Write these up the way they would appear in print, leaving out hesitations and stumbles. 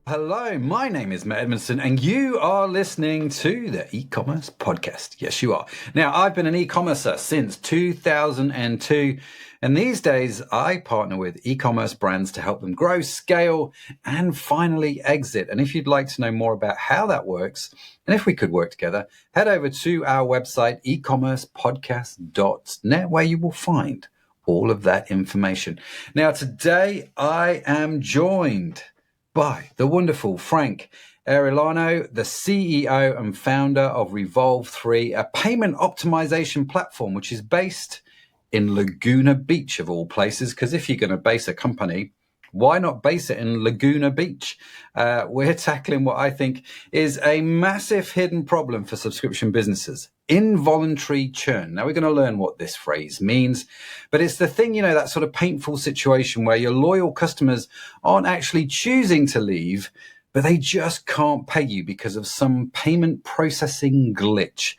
Hello, my name is Matt Edmondson, and you are listening to the e-commerce podcast. Yes, you are. Now, I've been an e-commercer since 2002, and these days I partner with e-commerce brands to help them grow, scale, and finally exit. And if you'd like to know more about how that works, and if we could work together, head over to our website, ecommercepodcast.net, where you will find all of that information. Now, today I am joined by the wonderful Frank Arellano, the CEO and founder of Revolve3, a payment optimization platform which is based in Laguna Beach, of all places, because if you're going to base a company, why not base it in Laguna Beach? We're tackling what I think is a massive hidden problem for subscription businesses: involuntary churn. Now, we're going to learn what this phrase means, but it's the thing, that sort of painful situation where your loyal customers aren't actually choosing to leave, but they just can't pay you because of some payment processing glitch.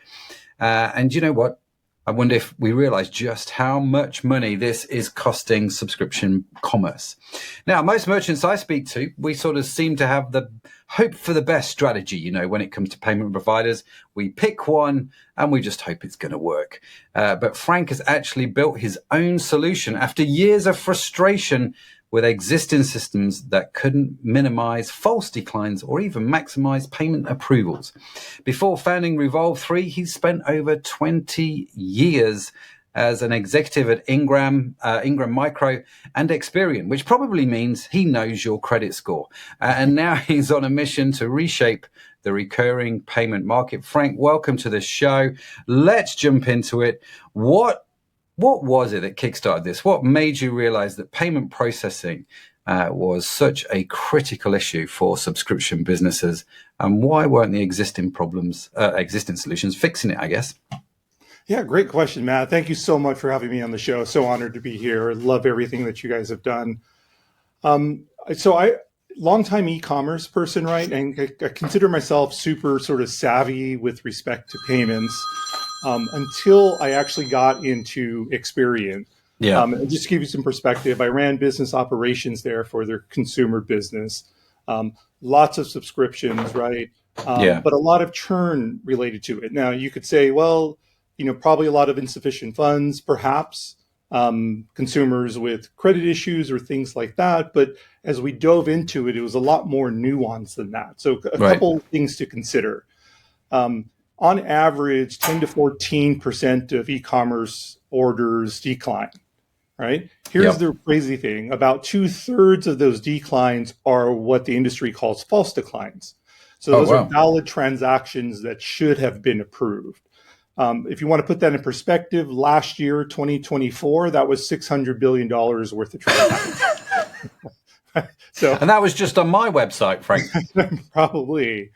And you know what? I wonder if we realize just how much money this is costing subscription commerce. Now, most merchants I speak to, we sort of seem to have the hope for the best strategy. When it comes to payment providers, we pick one and we just hope it's going to work. But Frank has actually built his own solution after years of frustration with existing systems that couldn't minimize false declines or even maximize payment approvals. Before founding Revolve3, he spent over 20 years as an executive at Ingram Micro and Experian, which probably means he knows your credit score. And now he's on a mission to reshape the recurring payment market. Frank, welcome to the show. Let's jump into it. What was it that kickstarted this? What made you realize that payment processing was such a critical issue for subscription businesses? And why weren't the existing solutions fixing it, I guess? Yeah, great question, Matt. Thank you so much for having me on the show. So honored to be here. Love everything that you guys have done. Longtime e-commerce person, right? And I consider myself super sort of savvy with respect to payments. Until I actually got into Experian. Yeah. And just to give you some perspective, I ran business operations there for their consumer business. Lots of subscriptions, right? But a lot of churn related to it. Now, you could say, well, probably a lot of insufficient funds, perhaps, consumers with credit issues or things like that. But as we dove into it, it was a lot more nuanced than that. So a couple of things to consider. On average, 10 to 14% of e-commerce orders decline, right? Here's the crazy thing. About 2/3 of those declines are what the industry calls false declines. So those are valid transactions that should have been approved. If you want to put that in perspective, last year, 2024, that was $600 billion worth of transactions. And that was just on my website, Frank. Probably.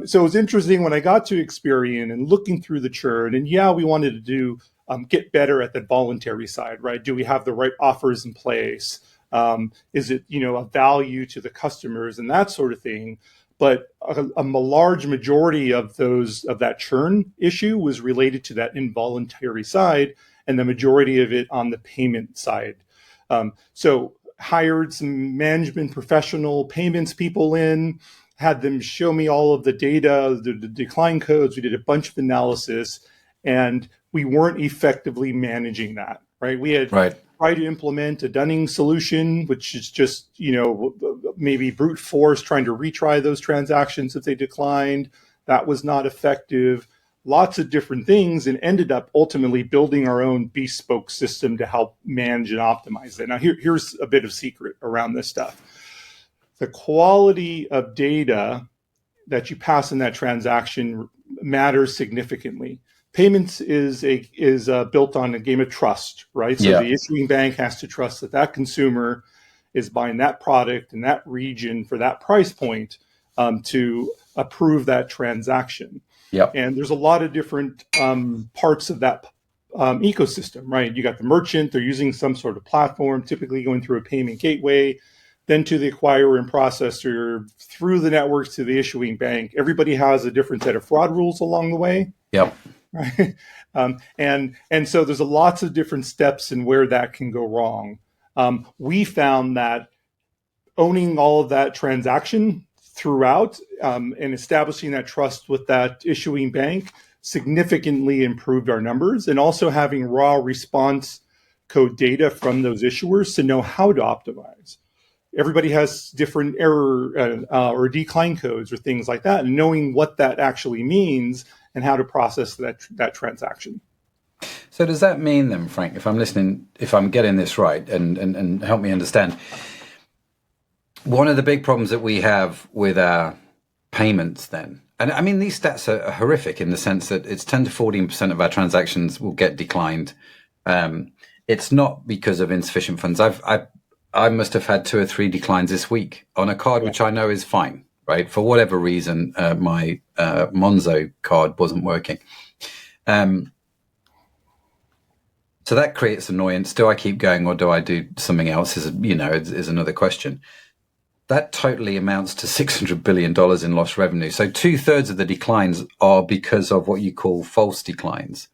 So it was interesting when I got to Experian and looking through the churn, and we wanted to do get better at the voluntary side, right? Do we have the right offers in place? Is it a value to the customers and that sort of thing? But a large majority of that churn issue was related to that involuntary side, and the majority of it on the payment side. So hired some management professional payments people in, had them show me all of the data, the decline codes. We did a bunch of analysis, and we weren't effectively managing that, right? We had tried to implement a Dunning solution, which is just, maybe brute force trying to retry those transactions if they declined. That was not effective. Lots of different things, and ended up ultimately building our own bespoke system to help manage and optimize it. Now, here's a bit of secret around this stuff. The quality of data that you pass in that transaction matters significantly. Payments is built on a game of trust, right? So the issuing bank has to trust that consumer is buying that product in that region for that price point to approve that transaction. And there's a lot of different parts of that ecosystem, right? You got the merchant, they're using some sort of platform, typically going through a payment gateway, then to the acquirer and processor, through the networks to the issuing bank. Everybody has a different set of fraud rules along the way. Right? And so there's lots of different steps in where that can go wrong. We found that owning all of that transaction throughout and establishing that trust with that issuing bank significantly improved our numbers, and also having raw response code data from those issuers to know how to optimize. Everybody has different error or decline codes or things like that, and knowing what that actually means and how to process that transaction. So does that mean then, Frank, if I'm listening, if I'm getting this right, and help me understand, one of the big problems that we have with our payments then, and I mean, these stats are horrific in the sense that it's 10 to 14% of our transactions will get declined. It's not because of insufficient funds. I must have had 2 or 3 declines this week on a card, which I know is fine, right? For whatever reason, my Monzo card wasn't working. So that creates annoyance. Do I keep going or do I do something else is another question. That totally amounts to $600 billion in lost revenue. So 2/3 of the declines are because of what you call false declines.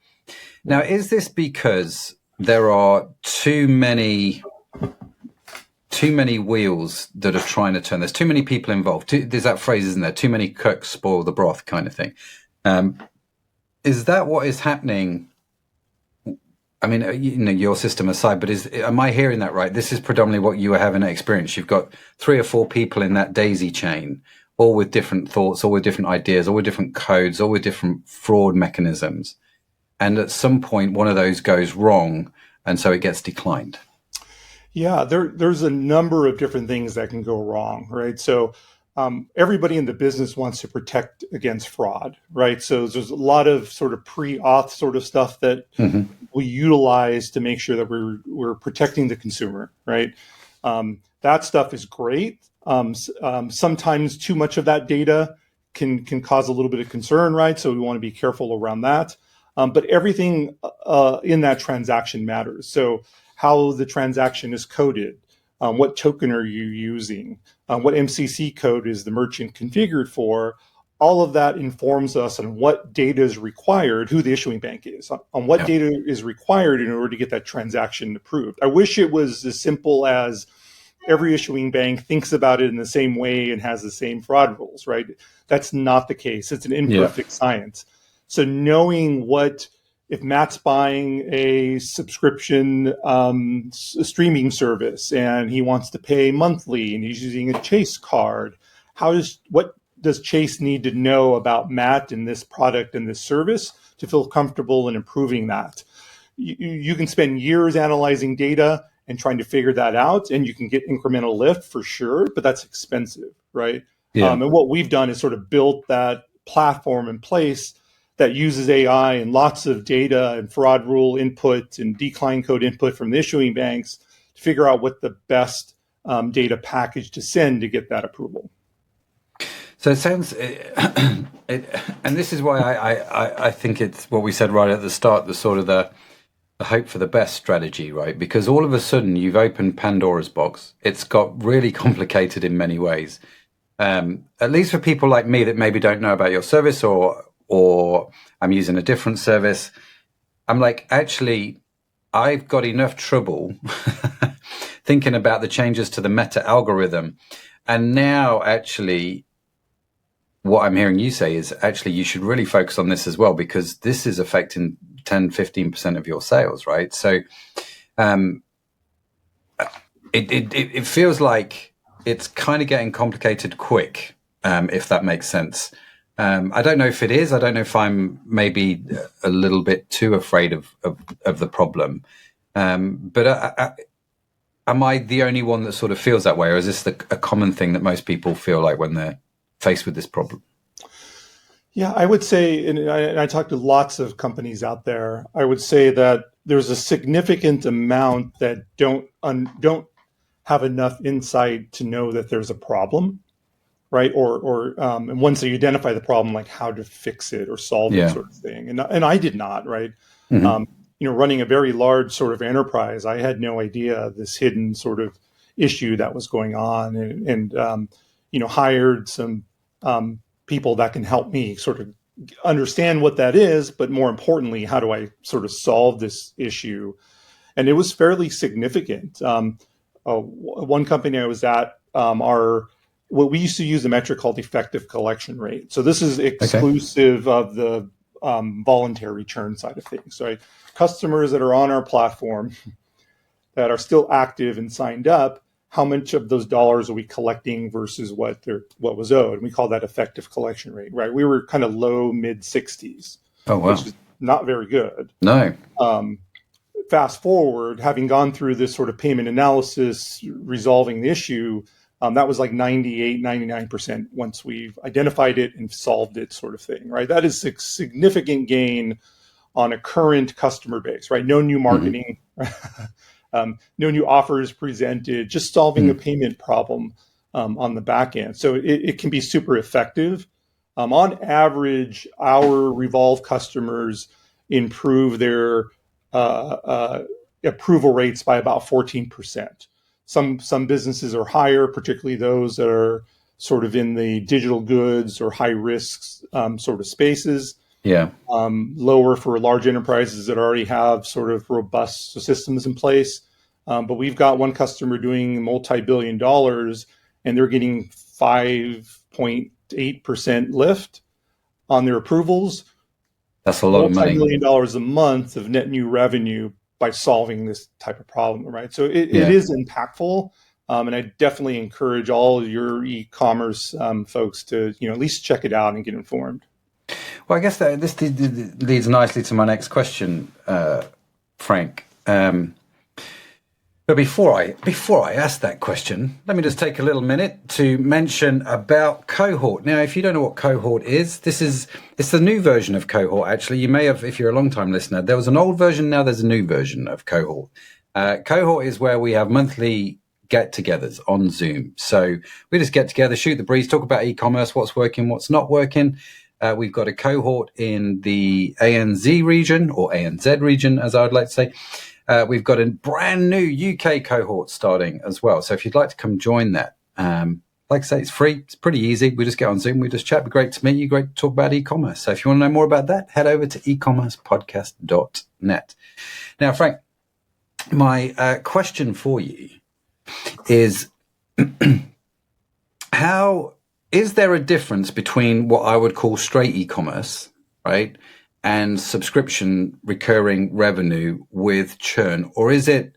Now, is this because there are too many wheels that are trying to turn? There's too many people involved. There's that phrase, isn't there? Too many cooks spoil the broth kind of thing. Is that what is happening? I mean, your system aside, but am I hearing that right? This is predominantly what you are having experience. You've got 3 or 4 people in that daisy chain, all with different thoughts, all with different ideas, all with different codes, all with different fraud mechanisms. And at some point, one of those goes wrong, and so it gets declined. Yeah, there's a number of different things that can go wrong, right? So everybody in the business wants to protect against fraud, right? So there's a lot of sort of pre-auth sort of stuff that we utilize to make sure that we're protecting the consumer, right? That stuff is great. Sometimes too much of that data can cause a little bit of concern, right? So we want to be careful around that. But everything in that transaction matters. So how the transaction is coded, what token are you using, what MCC code is the merchant configured for, all of that informs us on what data is required, who the issuing bank is, on what data is required in order to get that transaction approved. I wish it was as simple as every issuing bank thinks about it in the same way and has the same fraud rules, right? That's not the case. It's an imperfect science. So knowing if Matt's buying a subscription streaming service and he wants to pay monthly and he's using a Chase card, what does Chase need to know about Matt and this product and this service to feel comfortable in improving that? You can spend years analyzing data and trying to figure that out, and you can get incremental lift for sure, but that's expensive, right? Yeah. And what we've done is sort of built that platform in place that uses AI and lots of data and fraud rule input and decline code input from the issuing banks to figure out what the best data package to send to get that approval. So it sounds, and this is why I think it's what we said right at the start, the sort of the hope for the best strategy, right? Because all of a sudden you've opened Pandora's box. It's got really complicated in many ways. At least for people like me that maybe don't know about your service or I'm using a different service. I'm like, actually, I've got enough trouble thinking about the changes to the meta algorithm. And now actually, what I'm hearing you say is actually you should really focus on this as well, because this is affecting 10, 15% of your sales, right? So it feels like it's kind of getting complicated quick, if that makes sense. I don't know if it is. I don't know if I'm maybe a little bit too afraid of the problem. But am I the only one that sort of feels that way? Or is this a common thing that most people feel like when they're faced with this problem? Yeah, I would say, and I talk to lots of companies out there, I would say that there's a significant amount that don't have enough insight to know that there's a problem, right? And once they identify the problem, like how to fix it or solve it, sort of thing. And I did not, right? Mm-hmm. Running a very large sort of enterprise, I had no idea this hidden sort of issue that was going on, and hired some people that can help me sort of understand what that is, but more importantly, how do I sort of solve this issue? And it was fairly significant. One company I was at, are what we used to use a metric called effective collection rate. So this is exclusive of the voluntary churn side of things. So customers that are on our platform that are still active and signed up, how much of those dollars are we collecting versus what was owed? And we call that effective collection rate, right? We were kind of low, mid 60s, which is not very good. No. Fast forward, having gone through this sort of payment analysis, resolving the issue, that was like 98, 99% once we've identified it and solved it, sort of thing, right? That is a significant gain on a current customer base, right? No new marketing, no new offers presented, just solving a payment problem on the back end. So it can be super effective. On average, our Revolve customers improve their approval rates by about 14%. Some businesses are higher, particularly those that are sort of in the digital goods or high risks sort of spaces. Yeah. Lower for large enterprises that already have sort of robust systems in place. But we've got one customer doing multi-billion dollars, and they're getting 5.8% lift on their approvals. That's a lot of money. $multi-million a month of net new revenue by solving this type of problem, right? So it is impactful. And I definitely encourage all your e-commerce folks to, at least check it out and get informed. Well, I guess this leads nicely to my next question, Frank. But before I ask that question, let me just take a little minute to mention about Cohort. Now, if you don't know what Cohort is, it's the new version of Cohort. Actually, you may have, if you're a long-time listener, there was an old version. Now there's a new version of Cohort. Cohort is where we have monthly get-togethers on Zoom. So we just get together, shoot the breeze, talk about e-commerce, what's working, what's not working. We've got a cohort in the ANZ region, or ANZ region, as I would like to say. We've got a brand new UK cohort starting as well. So if you'd like to come join that, like I say, it's free. It's pretty easy. We just get on Zoom. We just chat. It'd be great to meet you. Great to talk about e-commerce. So if you want to know more about that, head over to ecommercepodcast.net. Now, Frank, my question for you is is there a difference between what I would call straight e-commerce, right, and subscription recurring revenue with churn? Or is it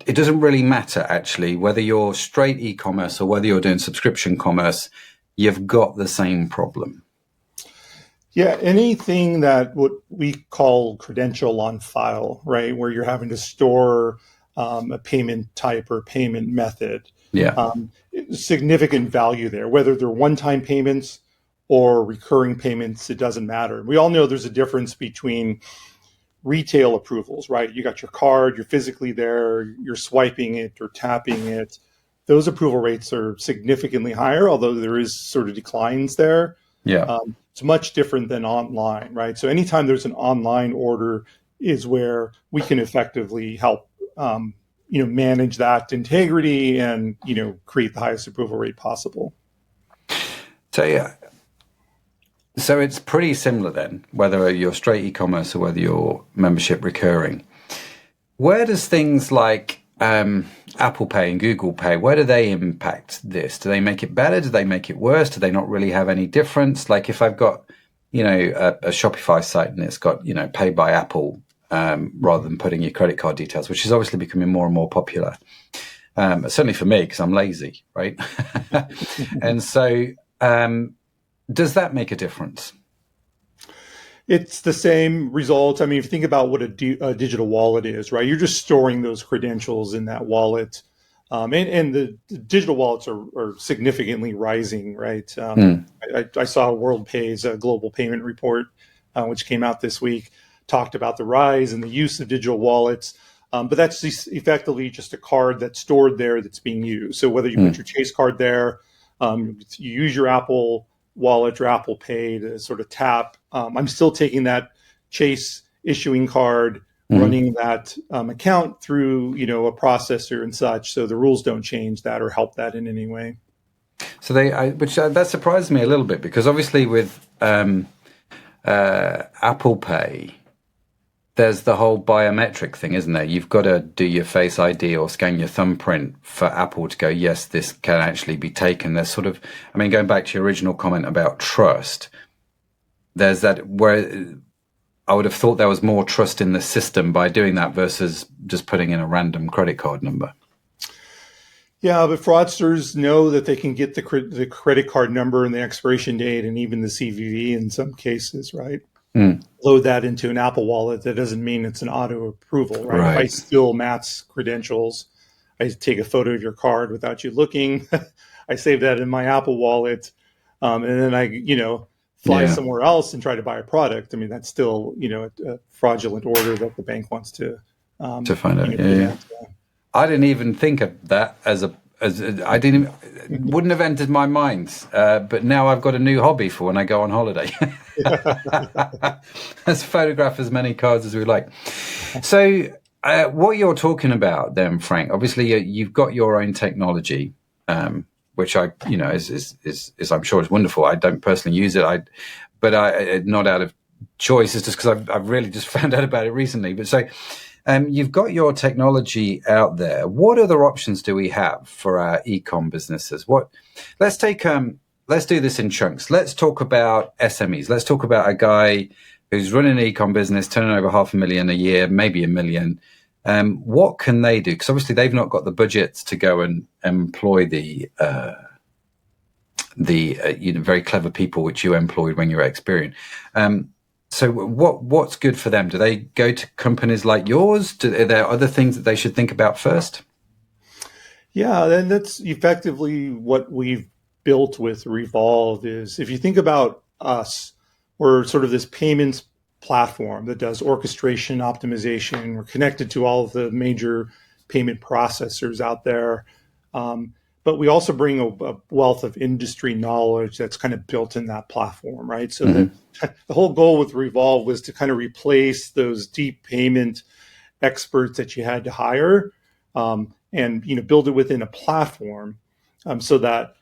doesn't really matter, actually, whether you're straight e-commerce or whether you're doing subscription commerce, you've got the same problem? Yeah, anything that what we call credential on file, right, where you're having to store a payment type or payment method. Yeah. Significant value there, whether they're one-time payments or recurring payments, it doesn't matter. We all know there's a difference between retail approvals, right? You got your card, you're physically there, you're swiping it or tapping it. Those approval rates are significantly higher, although there is sort of declines there. Yeah. It's much different than online, right? So anytime there's an online order is where we can effectively help manage that integrity and, create the highest approval rate possible. So, yeah. So it's pretty similar then, whether you're straight e-commerce or whether you're membership recurring. Where does things like Apple Pay and Google Pay, where do they impact this? Do they make it better? Do they make it worse? Do they not really have any difference? Like if I've got, a Shopify site and it's got, pay by Apple, rather than putting your credit card details, which is obviously becoming more and more popular. Certainly for me, because I'm lazy, right? And so does that make a difference? It's the same result. I mean, if you think about what a digital wallet is, right? You're just storing those credentials in that wallet. And the digital wallets are significantly rising, right? I saw WorldPay's global payment report, which came out this week, talked about the rise and the use of digital wallets. But that's effectively just a card that's stored there that's being used. So whether you put your Chase card there, you use your Apple Wallet or Apple Pay to sort of tap. I'm still taking that Chase issuing card, running that account through, a processor and such. So the rules don't change that or help that in any way. So that surprised me a little bit, because obviously with Apple Pay, there's the whole biometric thing, isn't there? You've got to do your Face ID or scan your thumbprint for Apple to go, yes, this can actually be taken. There's sort of, I mean, going back to your original comment about trust, there's that where I would have thought there was more trust in the system by doing that versus just putting in a random credit card number. Yeah, but fraudsters know that they can get the credit card number and the expiration date and even the CVV in some cases, right? Load that into an Apple Wallet. That doesn't mean it's an auto approval, right? If I steal Matt's credentials, I take a photo of your card without you looking. I save that in my Apple Wallet, and then I, fly somewhere else and try to buy a product. I mean, that's still, a fraudulent order that the bank wants to find out. I didn't even think of that wouldn't have entered my mind. But now I've got a new hobby for when I go on holiday. Let's photograph as many cards as we like. So what you're talking about then, Frank, obviously you've got your own technology, which I, is I'm sure is wonderful. I don't personally use it. But not out of choice. It's just because I've really just found out about it recently. But so, you've got your technology out there. What other options do we have for our e-com businesses? Let's do this in chunks. Let's talk about SMEs. Let's talk about a guy who's running an e-com business, turning over $500,000 a year, maybe $1 million. What can they do? Because obviously they've not got the budgets to go and employ the very clever people which you employed when you were experienced. So what's good for them? Do they go to companies like yours? Are there other things that they should think about first? Yeah, and that's effectively what we've built with Revolve is if you think about us, we're sort of this payments platform that does orchestration, optimization. We're connected to all of the major payment processors out there. But we also bring a wealth of industry knowledge that's kind of built in that platform, right? So the whole goal with Revolve was to kind of replace those deep payment experts that you had to hire, and build it within a platform, so that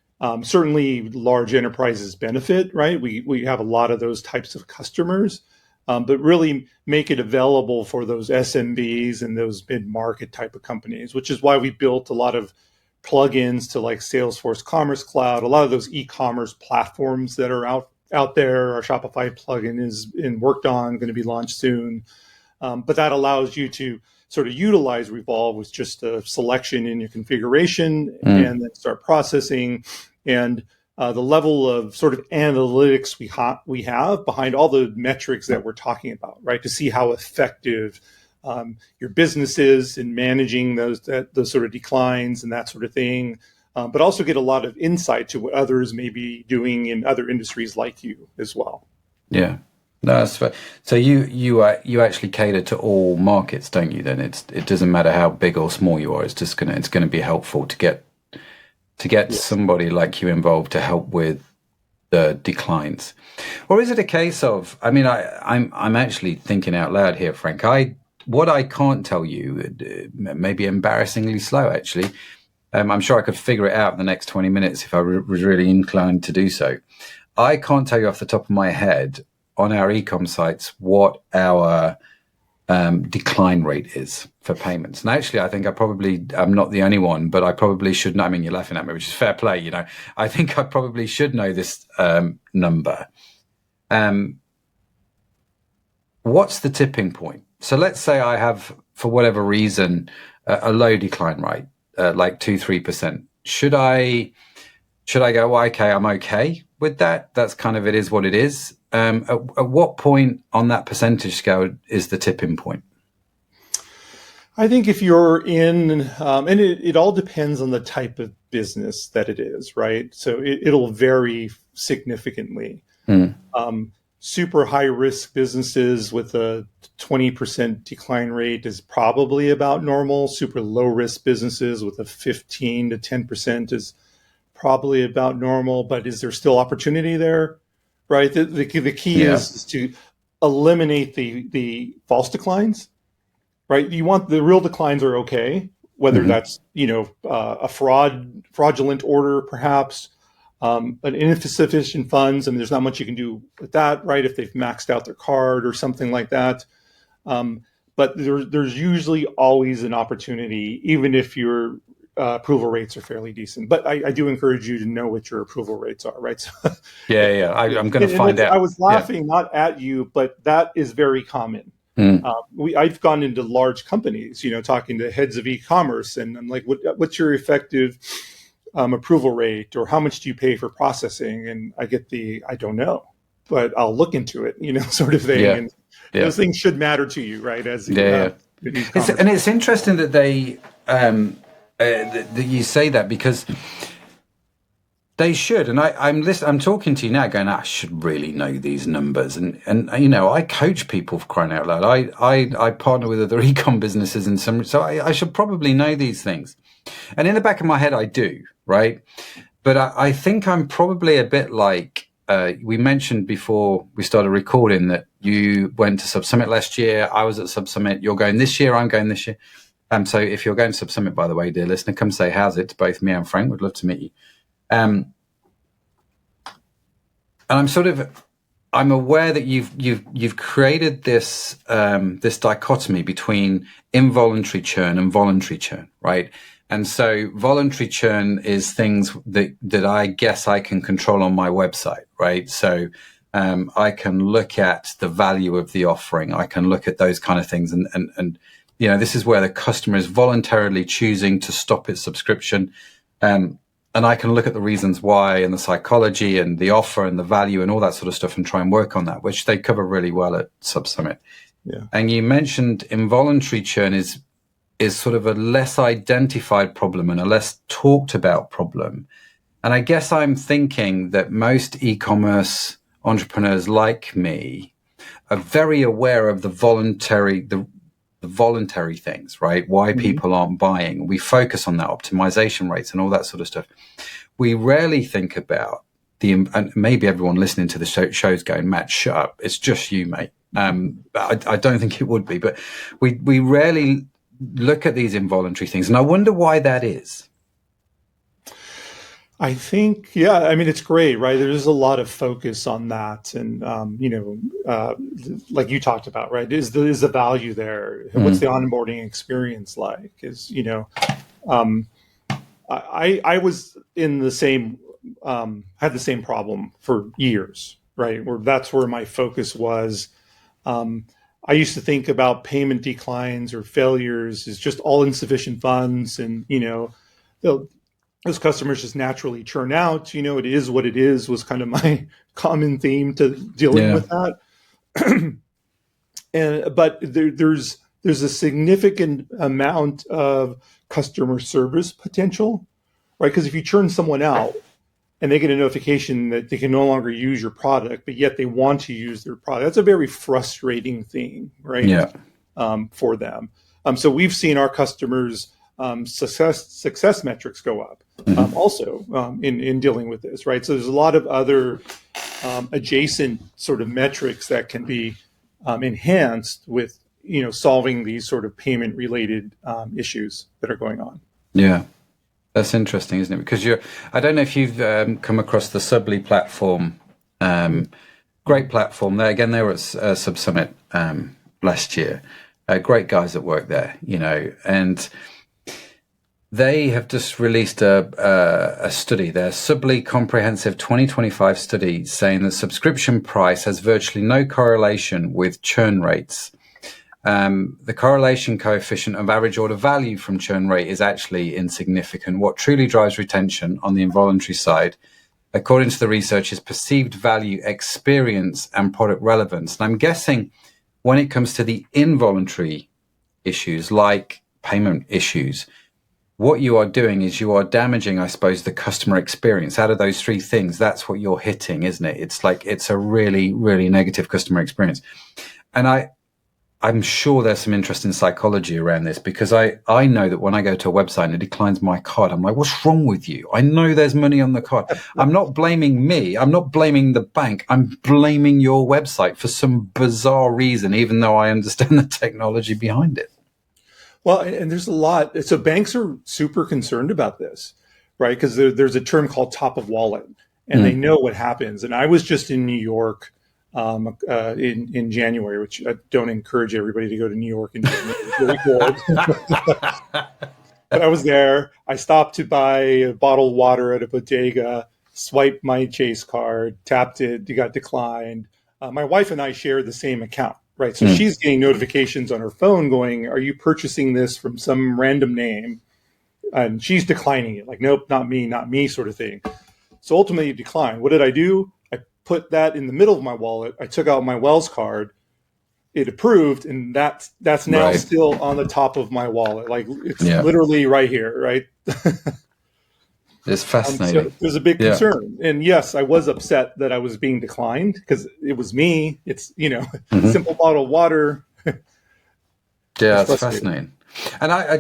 certainly large enterprises benefit, right? We have a lot of those types of customers, but really make it available for those SMBs and those mid-market type of companies, which is why we built a lot of plugins to like Salesforce Commerce Cloud, a lot of those e-commerce platforms that are out there. Our Shopify plugin is worked on, going to be launched soon. But that allows you to sort of utilize Revolve with just a selection in your configuration and then start processing. And the level of sort of analytics we have behind all the metrics that we're talking about, right? To see how effective your business is in managing those sort of declines and that sort of thing, but also get a lot of insight to what others may be doing in other industries like you as well. Yeah, no, that's fair. So you actually cater to all markets, don't you? Then it doesn't matter how big or small you are. It's gonna be helpful to get somebody like you involved to help with the declines. Or is it a case of? I mean, I'm actually thinking out loud here, Frank. What I can't tell you, maybe embarrassingly slow, actually. I'm sure I could figure it out in the next 20 minutes if I was really inclined to do so. I can't tell you off the top of my head on our e-com sites what our decline rate is for payments. And actually, I think I'm not the only one, but I probably should know. I mean, you're laughing at me, which is fair play. I think I probably should know this number. What's the tipping point? So let's say I have, for whatever reason, a low decline rate, like 2-3%. Should I go, well, okay, I'm okay with that? That's kind of, it is what it is. At what point on that percentage scale is the tipping point? I think if you're in, and it all depends on the type of business that it is, right? So it'll vary significantly. Super high risk businesses with a 20% decline rate is probably about normal. Super low risk businesses with a 15 to 10% is probably about normal. But is there still opportunity there? Right. The key is to eliminate the false declines. Right. You want the real declines are okay, whether that's a fraudulent order, perhaps. An insufficient funds, there's not much you can do with that, right? If they've maxed out their card or something like that. but there's usually always an opportunity, even if your approval rates are fairly decent. But I do encourage you to know what your approval rates are, right? So, Yeah. I'm going to find I out. was laughing not at you, but that is very common. Mm. I've gone into large companies, talking to heads of e-commerce, and I'm like, what's your effective approval rate, or how much do you pay for processing? And I get I don't know, but I'll look into it, sort of thing. Yeah. And Yeah. those things should matter to you, right? As you Yeah. e-commerce. And it's interesting that that you say that, because they should. And I'm talking to you now going, I should really know these numbers. And I coach people, for crying out loud. I partner with other e-com businesses and so I should probably know these things. And in the back of my head, I do, right? But I think I'm probably a bit like, we mentioned before we started recording that you went to Sub Summit last year. I was at Sub Summit. You're going this year. I'm going this year. So if you're going to Sub Summit, by the way, dear listener, come say how's it to both me and Frank. We'd love to meet you. And I'm aware that you've created this this dichotomy between involuntary churn and voluntary churn, right? And so voluntary churn is things that I guess I can control on my website, right? So I can look at the value of the offering. I can look at those kind of things. And this is where the customer is voluntarily choosing to stop its subscription. And I can look at the reasons why and the psychology and the offer and the value and all that sort of stuff and try and work on that, which they cover really well at Sub Summit. Yeah. And you mentioned involuntary churn is sort of a less identified problem and a less talked about problem. And I guess I'm thinking that most e-commerce entrepreneurs like me are very aware of the voluntary things, right? Why people aren't buying. We focus on that, optimization rates and all that sort of stuff. We rarely think about and maybe everyone listening to the show's going, Matt, shut up. It's just you, mate. I don't think it would be, but we rarely look at these involuntary things. And I wonder why that is. I think, it's great, right? There's a lot of focus on that. And, like you talked about, right? Is the value there? What's the onboarding experience like? I was in the same, had the same problem for years, right? That's where my focus was. I used to think about payment declines or failures as just all insufficient funds, and those customers just naturally churn out. It is what it is was kind of my common theme to dealing with that. But there's a significant amount of customer service potential, right? Because if you churn someone out and they get a notification that they can no longer use your product, but yet they want to use their product, that's a very frustrating thing, right? Yeah. For them. So we've seen our customers' success metrics go up also in dealing with this, right? So there's a lot of other adjacent sort of metrics that can be enhanced with solving these sort of payment related issues that are going on. Yeah. That's interesting, isn't it? Because I don't know if you've come across the Subly platform. Great platform. They were at Sub Summit last year. Great guys that work there, and they have just released a study, their Subly Comprehensive 2025 study, saying that subscription price has virtually no correlation with churn rates. The correlation coefficient of average order value from churn rate is actually insignificant. What truly drives retention on the involuntary side, according to the research, is perceived value, experience, and product relevance. And I'm guessing when it comes to the involuntary issues like payment issues, what you are doing is you are damaging, I suppose, the customer experience. Out of those three things, that's what you're hitting, isn't it? It's a really, really negative customer experience. And I'm sure there's some interesting psychology around this, because I know that when I go to a website and it declines my card, I'm like, what's wrong with you? I know there's money on the card. I'm not blaming me. I'm not blaming the bank. I'm blaming your website for some bizarre reason, even though I understand the technology behind it. Well, and there's a lot. So banks are super concerned about this, right? Because there's a term called top of wallet, and they know what happens. And I was just in New York in January, which I don't encourage everybody to go to New York in January. It's really cold. But I was there. I stopped to buy a bottle of water at a bodega, swiped my Chase card, tapped it, it got declined. My wife and I share the same account, right? So she's getting notifications on her phone going, are you purchasing this from some random name? And she's declining it, like, nope, not me, sort of thing. So ultimately, it declined. What did I do? I put that in the middle of my wallet. I took out my Wells card. It approved, and that's now still on the top of my wallet. Like, it's literally right here, right? It's fascinating. So there's a big concern. And yes, I was upset that I was being declined because it was me. It's, simple bottle of water. Yeah, it's fascinating. And I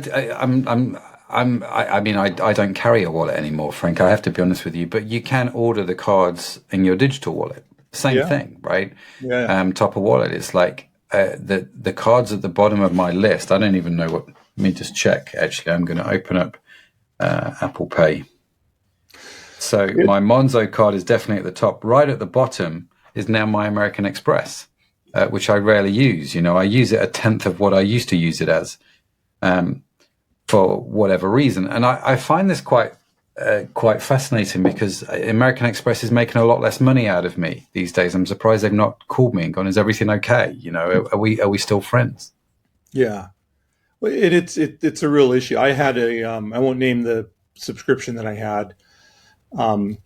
don't carry a wallet anymore, Frank. I have to be honest with you, but you can order the cards in your digital wallet. Same thing, right? Yeah. Top of wallet. It's like the cards at the bottom of my list. I don't even know what. Let me just check. Actually, I'm going to open up Apple Pay. So my Monzo card is definitely at the top. Right at the bottom is now my American Express, which I rarely use. I use it a tenth of what I used to use it as, for whatever reason. And I find this quite fascinating because American Express is making a lot less money out of me these days. I'm surprised they've not called me and gone, "Is everything okay? Are we still friends?" Yeah, well, it's a real issue. I had I won't name the subscription that I had. And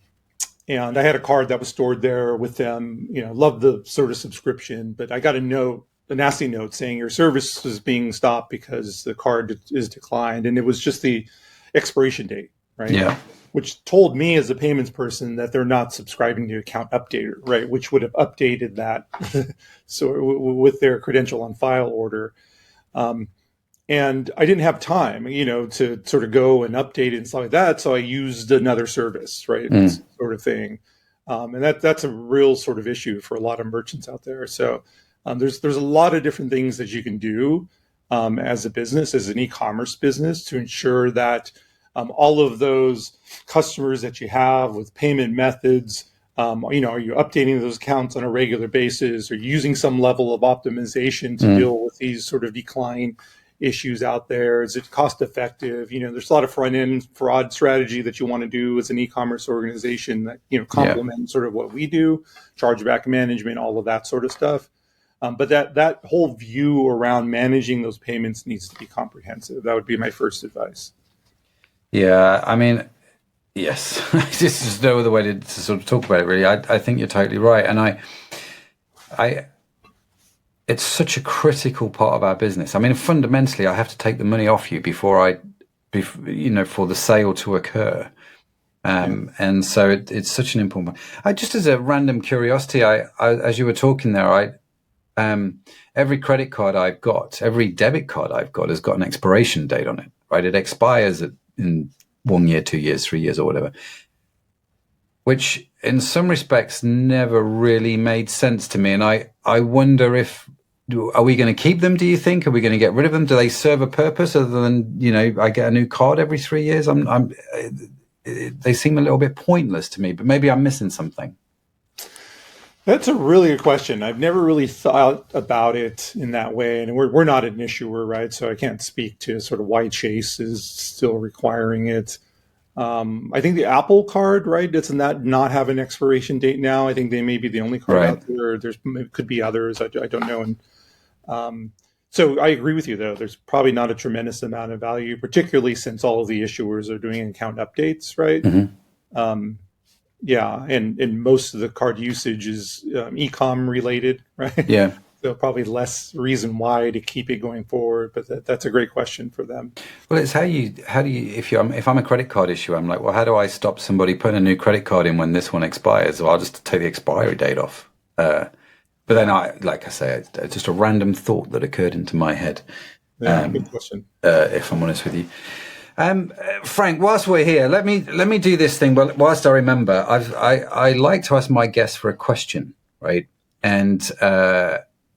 I had a card that was stored there with them, loved the sort of subscription, but I got a nasty note saying your service is being stopped because the card is declined. And it was just the expiration date, right? Yeah. Which told me as a payments person that they're not subscribing to Account Updater, right? Which would have updated that so with their credential on file order. And I didn't have time, to sort of go and update it and stuff like that. So I used another service, right? Sort of thing. And that's a real sort of issue for a lot of merchants out there. So there's a lot of different things that you can do as a business, as an e-commerce business, to ensure that all of those customers that you have with payment methods, are you updating those accounts on a regular basis, or using some level of optimization to deal with these sort of decline issues out there? Is it cost effective? There's a lot of front end fraud strategy that you want to do as an e-commerce organization that, complement sort of what we do, chargeback management, all of that sort of stuff. But that whole view around managing those payments needs to be comprehensive. That would be my first advice. Yeah, I mean, yes, this is no other way to sort of talk about it, really. I think you're totally right. And it's such a critical part of our business. I mean, fundamentally, I have to take the money off you before for the sale to occur. And so it's such an important point. Just as a random curiosity, as you were talking there, every credit card I've got, every debit card I've got has got an expiration date on it, right? It expires in 1 year, 2 years, 3 years or whatever, which in some respects never really made sense to me. And I wonder are we going to keep them, do you think? Are we going to get rid of them? Do they serve a purpose other than, I get a new card every 3 years? They seem a little bit pointless to me, but maybe I'm missing something. That's a really good question. I've never really thought about it in that way. And we're not an issuer, right? So I can't speak to sort of why Chase is still requiring it. I think the Apple card, right, doesn't that not have an expiration date now? I think they may be the only card out there. Could be others. I don't know. And so I agree with you, though. There's probably not a tremendous amount of value, particularly since all of the issuers are doing account updates, right? Mm-hmm. And most of the card usage is e-com related, right? Yeah. So probably less reason why to keep it going forward, but that's a great question for them. Well, it's how do you if I'm a credit card issuer, I'm like, well, how do I stop somebody putting a new credit card in when this one expires? Well, I'll just take the expiry date off. But then like I say, it's just a random thought that occurred into my head. Yeah, good question. If I'm honest with you. Frank, whilst we're here, let me do this thing. But whilst I remember, I like to ask my guests for a question, right? And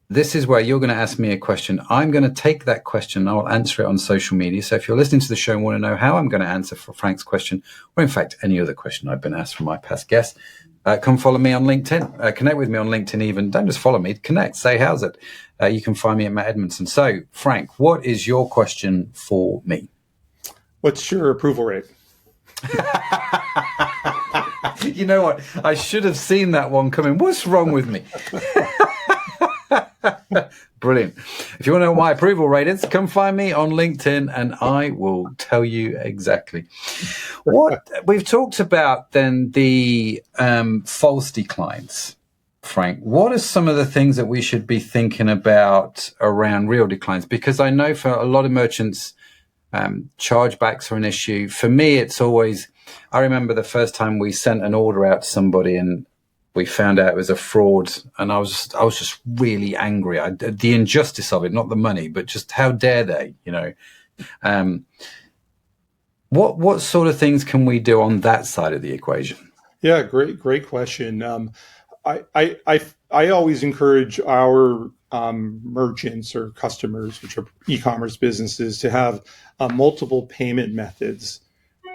this is where you're going to ask me a question. I'm going to take that question and I'll answer it on social media. So if you're listening to the show and want to know how I'm going to answer for Frank's question, or in fact any other question I've been asked from my past guests, come follow me on LinkedIn. Connect with me on LinkedIn even. Don't just follow me. Connect. Say, how's it? You can find me at Matt Edmondson. So, Frank, what is your question for me? What's your approval rate? You know what? I should have seen that one coming. What's wrong with me? Brilliant. If you want to know what my approval rate is, come find me on LinkedIn and I will tell you exactly. What we've talked about then, the false declines. Frank, what are some of the things that we should be thinking about around real declines? Because I know for a lot of merchants, chargebacks are an issue. For me, it's always, I remember the first time we sent an order out to somebody and we found out it was a fraud, and I was just really angry. The injustice of it, not the money, but just how dare they, What sort of things can we do on that side of the equation? Yeah, great question. I always encourage our merchants or customers, which are e-commerce businesses, to have multiple payment methods,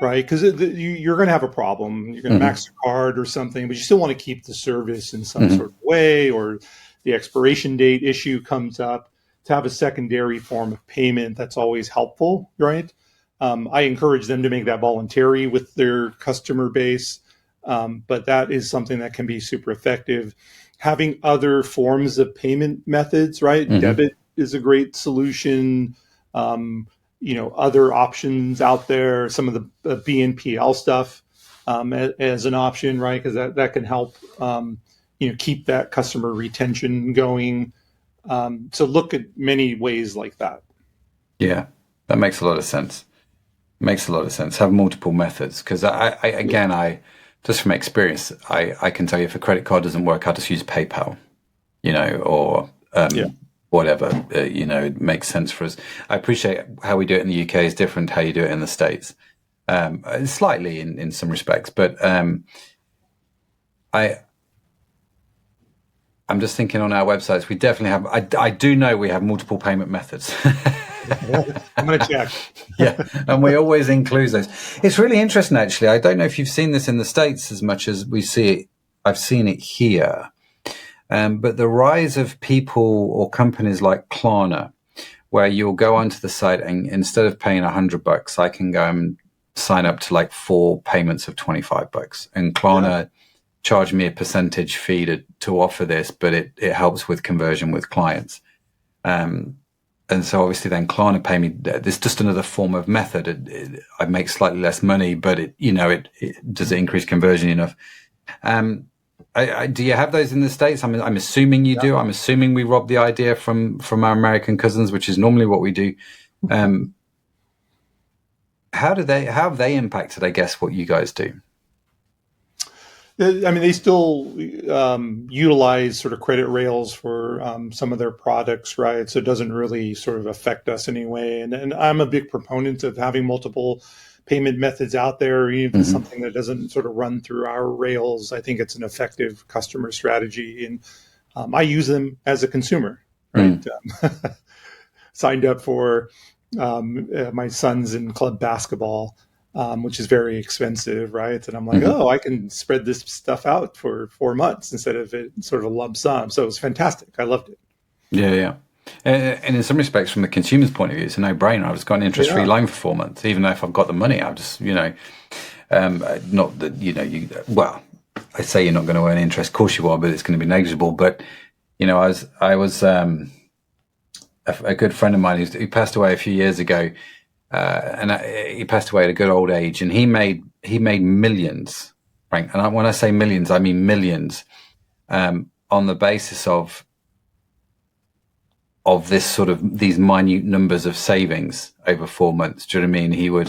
right? Because you're going to have a problem. You're going to max your card or something, but you still want to keep the service in some sort of way, or the expiration date issue comes up. To have a secondary form of payment, that's always helpful, right? I encourage them to make that voluntary with their customer base, but that is something that can be super effective. Having other forms of payment methods, right? Debit is a great solution. Other options out there, some of the BNPL stuff as an option, right? Because that can help, keep that customer retention going. So look at many ways like that. Yeah, that makes a lot of sense. Have multiple methods, because I just from experience, I can tell you if a credit card doesn't work, I'll just use PayPal, or whatever, it makes sense for us. I appreciate how we do it in the UK is different how you do it in the States, slightly in some respects, but I'm just thinking on our websites, we definitely have, I do know we have multiple payment methods. I'm going to check. Yeah, and we always include those. It's really interesting, actually. I don't know if you've seen this in the States as much as we see it. I've seen it here. But the rise of people or companies like Klarna, where you'll go onto the site and instead of paying $100, I can go and sign up to like 4 payments of $25. And Klarna charge me a percentage fee to offer this, but it helps with conversion with clients. And so obviously then Klarna pay me. There's just another form of method. I make slightly less money, but does it increase conversion enough? Do you have those in the States? I'm assuming you do. I'm assuming we rob the idea from our American cousins, which is normally what we do. How have they impacted, I guess, what you guys do? I mean, they still utilize sort of credit rails for some of their products, right? So it doesn't really sort of affect us anyway. And I'm a big proponent of having multiple payment methods out there, even something that doesn't sort of run through our rails. I think it's an effective customer strategy, and I use them as a consumer, right? Signed up for my son's in club basketball, which is very expensive, right? And I'm like, I can spread this stuff out for 4 months instead of it sort of a lump sum. So it was fantastic. I loved it. Yeah. And in some respects, from the consumer's point of view, it's a no-brainer. I've just got an interest-free loan for 4 months, even though if I've got the money, I'll just, not that, well, I say you're not going to earn interest. Of course you are, but it's going to be negligible. But, I was a good friend of mine who passed away a few years ago, and he passed away at a good old age, and he made millions, Frank. And when I say millions, I mean millions, on the basis of this sort of these minute numbers of savings over 4 months. Do you know what I mean?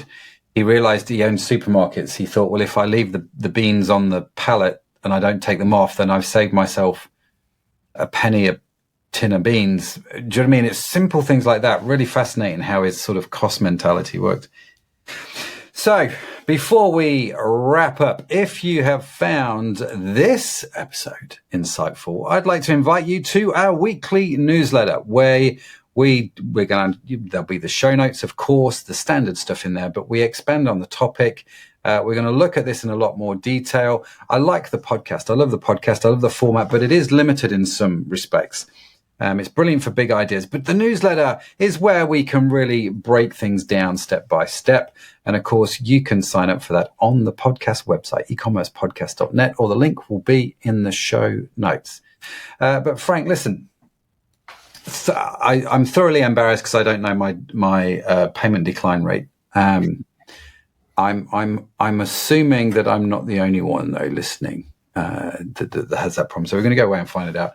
He realized he owned supermarkets. He thought, well, if I leave the beans on the pallet and I don't take them off, then I've saved myself a penny a tin of beans. Do you know what I mean? It's simple things like that. Really fascinating how his sort of cost mentality worked. So before we wrap up, if you have found this episode insightful, I'd like to invite you to our weekly newsletter where There'll be the show notes, of course, the standard stuff in there, but we expand on the topic. We're going to look at this in a lot more detail. I like the podcast. I love the podcast. I love the format, but it is limited in some respects. It's brilliant for big ideas, but the newsletter is where we can really break things down step by step. And of course, you can sign up for that on the podcast website, ecommercepodcast.net, or the link will be in the show notes. But Frank, listen, I'm thoroughly embarrassed because I don't know my payment decline rate. I'm assuming that I'm not the only one though listening that has that problem. So we're going to go away and find it out.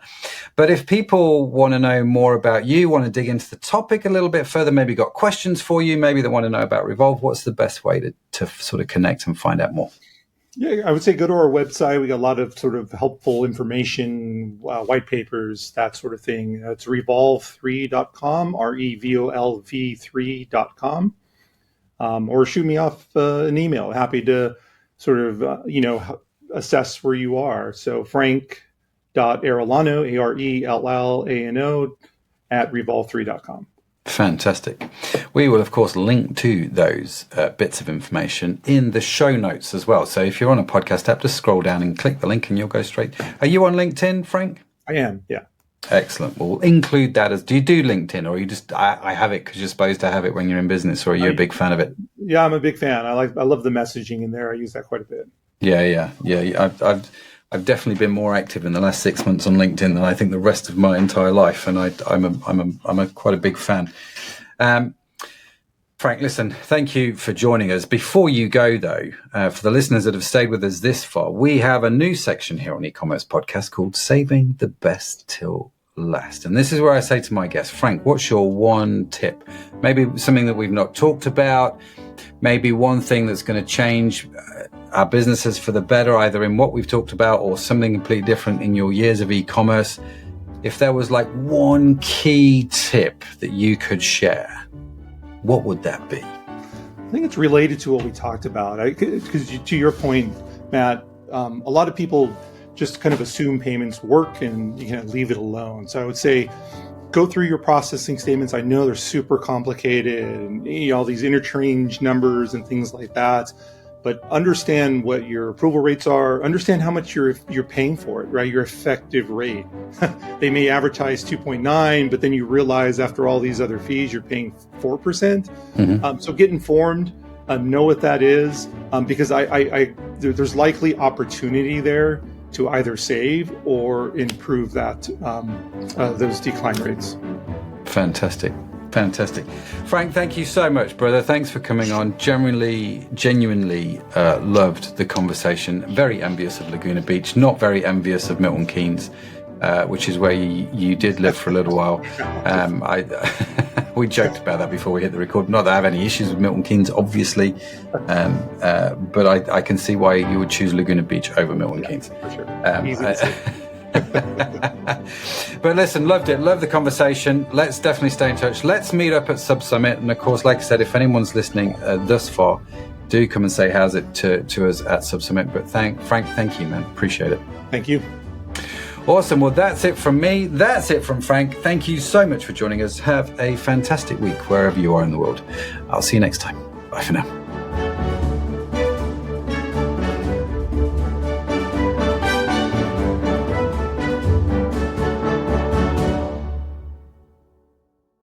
But if people want to know more about you, want to dig into the topic a little bit further, maybe got questions for you, maybe they want to know about Revolve, what's the best way to sort of connect and find out more? Yeah, I would say go to our website. We got a lot of sort of helpful information, white papers, that sort of thing. It's revolve3.com, revolv3.com. Or shoot me off an email. Happy to sort of, assess where you are. So frank.arellano, Arellano, at revolve3.com. Fantastic. We will, of course, link to those bits of information in the show notes as well. So if you're on a podcast app, just scroll down and click the link and you'll go straight. Are you on LinkedIn, Frank? I am, yeah. Excellent. We'll include that as, do you do LinkedIn, or you just, I have it because you're supposed to have it when you're in business, or are you a big fan of it? Yeah, I'm a big fan. I love the messaging in there. I use that quite a bit. Yeah. I've definitely been more active in the last 6 months on LinkedIn than I think the rest of my entire life, and I'm quite a big fan. Frank, listen, thank you for joining us. Before you go, though, for the listeners that have stayed with us this far, we have a new section here on e-commerce podcast called Saving the Best Till Last. And this is where I say to my guests, Frank, what's your one tip? Maybe something that we've not talked about, maybe one thing that's going to change our businesses for the better, either in what we've talked about or something completely different in your years of e-commerce. If there was like one key tip that you could share, what would that be? I think it's related to what we talked about. Because to your point, Matt, a lot of people just kind of assume payments work and leave it alone. So I would say, go through your processing statements. I know they're super complicated and all these interchange numbers and things like that. But understand what your approval rates are. Understand how much you're paying for it, right? Your effective rate. They may advertise 2.9, but then you realize after all these other fees, you're paying 4%. Mm-hmm. So get informed, know what that is, because there's likely opportunity there to either save or improve that those decline rates. Fantastic. Frank, thank you so much, brother. Thanks for coming on. Genuinely loved the conversation. Very envious of Laguna Beach, not very envious of Milton Keynes, which is where you did live for a little while. We joked about that before we hit the record. Not that I have any issues with Milton Keynes, obviously, but I can see why you would choose Laguna Beach over Milton Keynes. For sure. Easy to say. But listen, loved it. Love the conversation. Let's definitely stay in touch. Let's meet up at Sub Summit. And of course, like I said, if anyone's listening thus far, do come and say how's it to us at Sub Summit. But Frank, thank you, man. Appreciate it. Thank you. Awesome. Well, that's it from me. That's it from Frank. Thank you so much for joining us. Have a fantastic week wherever you are in the world. I'll see you next time. Bye for now.